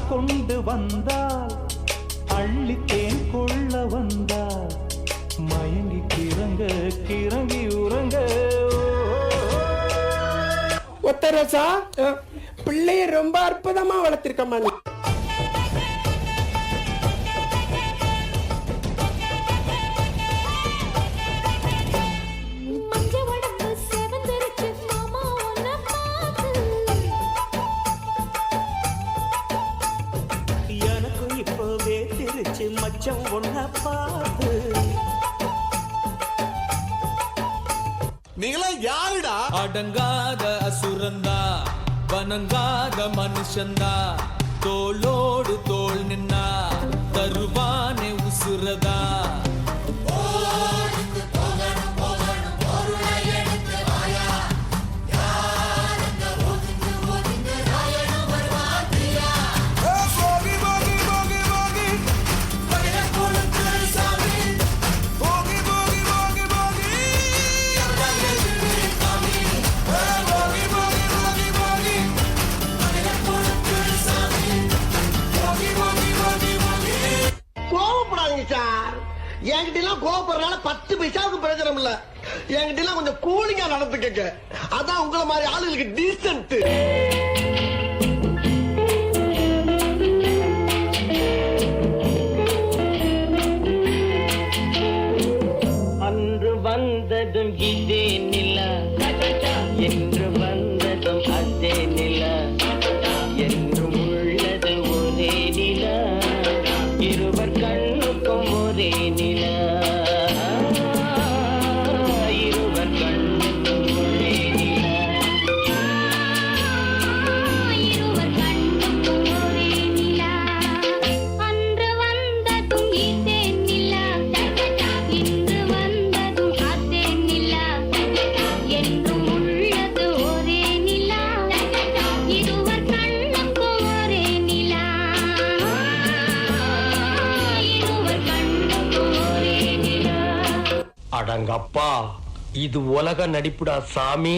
கொண்டு வந்தால் அள்ளித்தேன் கொள்ள வந்தால் மயங்கி கிறங்கி உறங்க. ஒத்தரசா பிள்ளைய ரொம்ப அற்புதமா வளர்த்திருக்கம்மா நீ. மச்சம் ஒன்ன பார்த்து நீங்களா யாருடா? அடங்காத அசுரந்தா வணங்காத மனுஷந்தா தோளோடு தோள் நின்னா தருவானே உசுரதா. என்கிட்ட கோபப்படுறதுனால 10 பைசாவுக்கு பிரயோஜனம் இல்ல. என்கிட்ட கொஞ்சம் கூலிங்கா நடந்துக்கங்க. அதான் உங்களை மாதிரி ஆளுகளுக்கு டீசன்ட். அன்று வந்ததும் இதே நிலா என்று வந்ததும் அதே நிலா என்றும் உள்ளது ஒரே நிலா இருவர் கண்ணுக்கும் ஒரே நிலா இருவர் கண்ணுக்கும் ஒரே நிலா இருவர் கண்ணுக்கும் ஒரே நிலா அன்று வந்ததும் இதே நிலா இன்று வந்ததும் அதே நிலா என்றும் உள்ளது ஒரே நிலா இருவர் கண்ணுக்கும் ஒரே நிலா அடங்கப்பா, இது உலக நடிப்புடா சாமி.